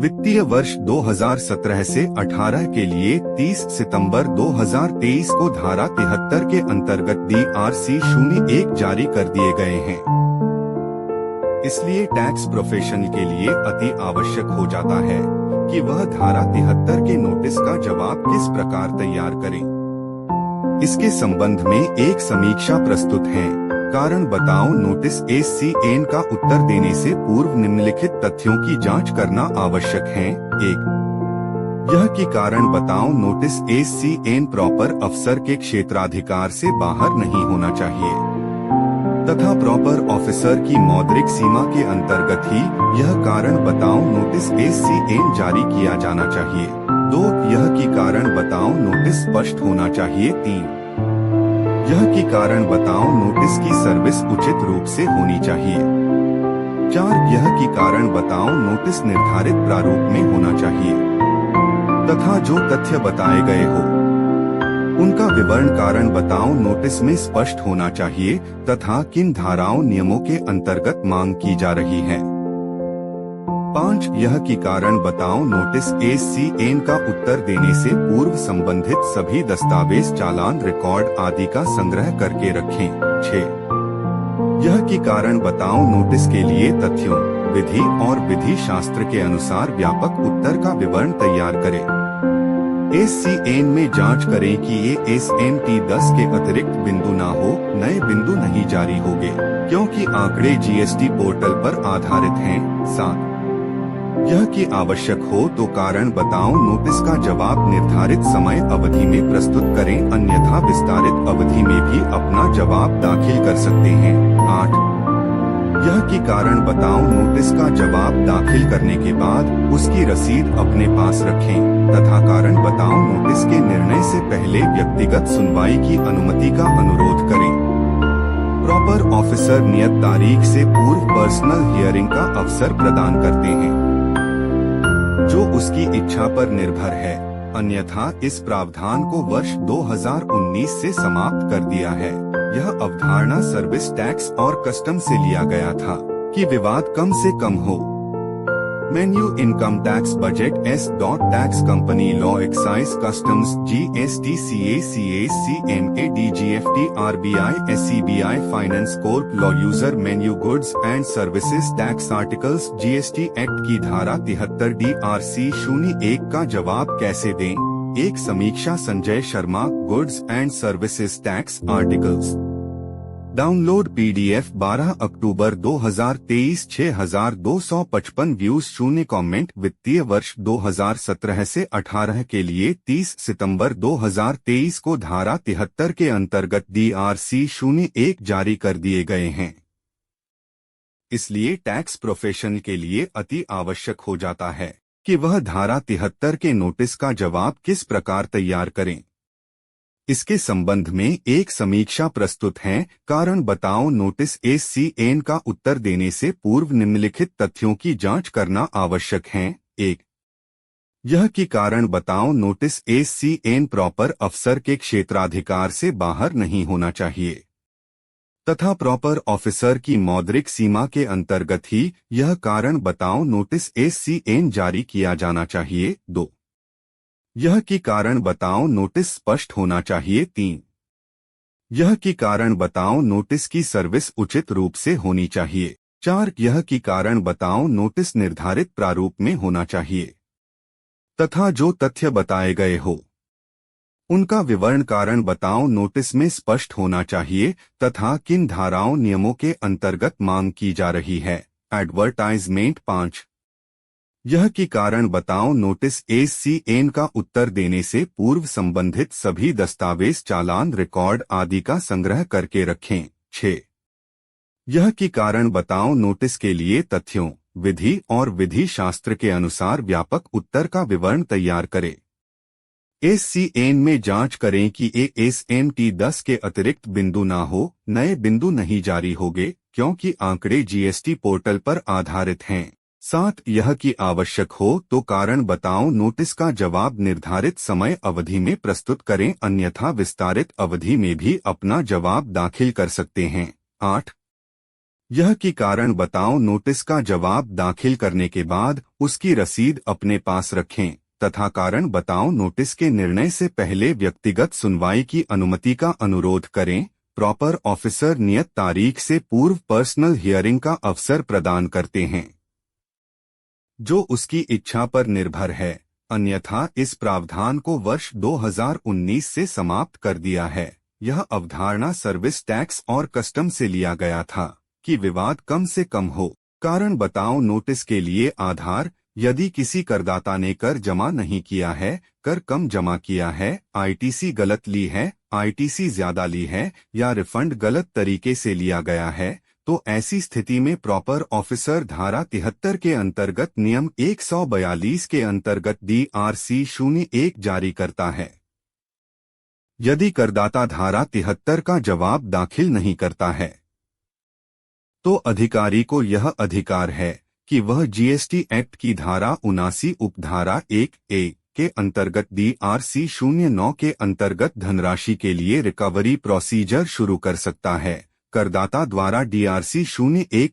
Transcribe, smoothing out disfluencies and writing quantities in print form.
वित्तीय वर्ष 2017 से 18 के लिए 30 सितंबर 2023 को धारा 73 के अंतर्गत DRC 01 जारी कर दिए गए हैं। इसलिए टैक्स प्रोफेशनल के लिए अति आवश्यक हो जाता है कि वह धारा 73 के नोटिस का जवाब किस प्रकार तैयार करें। इसके संबंध में एक समीक्षा प्रस्तुत है। कारण बताओ नोटिस SCN का उत्तर देने से पूर्व निम्नलिखित तथ्यों की जांच करना आवश्यक है। 1. यह कि कारण बताओ नोटिस SCN प्रॉपर अफसर के क्षेत्राधिकार से बाहर नहीं होना चाहिए तथा प्रॉपर ऑफिसर की मौद्रिक सीमा के अंतर्गत ही यह कारण बताओ नोटिस SCN जारी किया जाना चाहिए। 2. यह कि कारण बताओ नोटिस स्पष्ट होना चाहिए। 3. यह कि कारण बताओ नोटिस की सर्विस उचित रूप से होनी चाहिए। 4. यह कि कारण बताओ नोटिस निर्धारित प्रारूप में होना चाहिए तथा जो तथ्य बताए गए हो उनका विवरण कारण बताओ नोटिस में स्पष्ट होना चाहिए तथा किन धाराओं नियमों के अंतर्गत मांग की जा रही है। 5. यह कि कारण बताओ नोटिस SCN का उत्तर देने से पूर्व संबंधित सभी दस्तावेज, चालान, रिकॉर्ड आदि का संग्रह करके रखें। 6. यह कि कारण बताओ नोटिस के लिए तथ्यों, विधि और विधि शास्त्र के अनुसार व्यापक उत्तर का विवरण तैयार करें। SCN में जांच करें कि ये SMT 10 के अतिरिक्त बिंदु ना हो, नए बिंदु नहीं जारी होंगे क्योंकि आंकड़े GST पोर्टल पर आधारित हैं। 7. यह कि आवश्यक हो तो कारण बताओ नोटिस का जवाब निर्धारित समय अवधि में प्रस्तुत करें, अन्यथा विस्तारित अवधि में भी अपना जवाब दाखिल कर सकते हैं। 8. यह कि कारण बताओ नोटिस का जवाब दाखिल करने के बाद उसकी रसीद अपने पास रखें तथा कारण बताओ नोटिस के निर्णय से पहले व्यक्तिगत सुनवाई की अनुमति का अनुरोध करें। प्रॉपर ऑफिसर नियत तारीख से पूर्व पर्सनल हियरिंग का अवसर प्रदान करते हैं जो उसकी इच्छा पर निर्भर है, अन्यथा इस प्रावधान को वर्ष 2019 से समाप्त कर दिया है। यह अवधारणा सर्विस टैक्स और कस्टम से लिया गया था कि विवाद कम से कम हो। Menu income tax budget tax company law excise customs GST CA CMA DGFT RBI SCBI finance Corp law user menu goods and services tax articles GST act की धारा 73 DRC 01 का जवाब कैसे दें। एक समीक्षा Sanjay Sharma goods and services tax articles download PDF 12 October 2023 6255 views 0 comment. वित्तीय वर्ष 2017 से 18 के लिए 30 सितंबर 2023 को धारा 73 के अंतर्गत DRC 01 जारी कर दिए गए हैं। इसलिए टैक्स प्रोफेशनल के लिए अति आवश्यक हो जाता है कि वह धारा 73 के नोटिस का जवाब किस प्रकार तैयार करें। इसके संबंध में एक समीक्षा प्रस्तुत है। कारण बताओ नोटिस SCN का उत्तर देने से पूर्व निम्नलिखित तथ्यों की जांच करना आवश्यक है। 1. यह कि कारण बताओ नोटिस SCN प्रॉपर अफसर के क्षेत्राधिकार से बाहर नहीं होना चाहिए तथा प्रॉपर ऑफिसर की मौद्रिक सीमा के अंतर्गत ही यह कारण बताओ नोटिस SCN जारी किया जाना चाहिए। 2. यह कि कारण बताओ नोटिस स्पष्ट होना चाहिए। 3. यह कि कारण बताओ नोटिस की सर्विस उचित रूप से होनी चाहिए। 4. यह कि कारण बताओ नोटिस निर्धारित प्रारूप में होना चाहिए तथा जो तथ्य बताए गए हो उनका विवरण कारण बताओ नोटिस में स्पष्ट होना चाहिए तथा किन धाराओं नियमों के अंतर्गत मांग की जा रही है। एडवर्टाइजमेंट। 5. यह कि कारण बताओ नोटिस SCN का उत्तर देने से पूर्व संबंधित सभी दस्तावेज, चालान, रिकॉर्ड आदि का संग्रह करके रखें। 6. यह कि कारण बताओ नोटिस के लिए तथ्यों, विधि और विधि शास्त्र के अनुसार व्यापक उत्तर का विवरण तैयार करें। SCN में जांच करें कि SMT 10 के अतिरिक्त बिंदु ना हो, नए बिंदु नहीं जारी होंगे क्योंकि आंकड़े GST पोर्टल पर आधारित हैं। 7. यह कि आवश्यक हो तो कारण बताओ नोटिस का जवाब निर्धारित समय अवधि में प्रस्तुत करें, अन्यथा विस्तारित अवधि में भी अपना जवाब दाखिल कर सकते हैं। 8. यह कि कारण बताओ नोटिस का जवाब दाखिल करने के बाद उसकी रसीद अपने पास रखें तथा कारण बताओ नोटिस के निर्णय से पहले व्यक्तिगत सुनवाई की अनुमति का अनुरोध करें। प्रॉपर ऑफिसर नियत तारीख से पूर्व पर्सनल हियरिंग का अवसर प्रदान करते हैं, जो उसकी इच्छा पर निर्भर है। अन्यथा इस प्रावधान को वर्ष 2019 से समाप्त कर दिया है। यह अवधारणा सर्विस टैक्स और कस्टम से लिया गया था कि विवाद कम से कम हो। कारण बताओ नोटिस के लिए आधार: यदि किसी करदाता ने कर जमा नहीं किया है, कर कम जमा किया है, आईटीसी गलत ली है, आईटीसी ज्यादा ली है या रिफंड गलत तरीके से लिया गया है, तो ऐसी स्थिति में प्रॉपर ऑफिसर धारा 73 के अंतर्गत नियम 142 के अंतर्गत DRC 01 जारी करता है। यदि करदाता धारा 73 का जवाब दाखिल नहीं करता है, तो अधिकारी को यह अधिकार है कि वह जीएसटी एक्ट की धारा 79 उपधारा 1A के अंतर्गत DRC 09 के अंतर्गत धनराशि के लिए रिकवरी प्रोसीजर शुरू कर सकता है। करदाता द्वारा DRC 01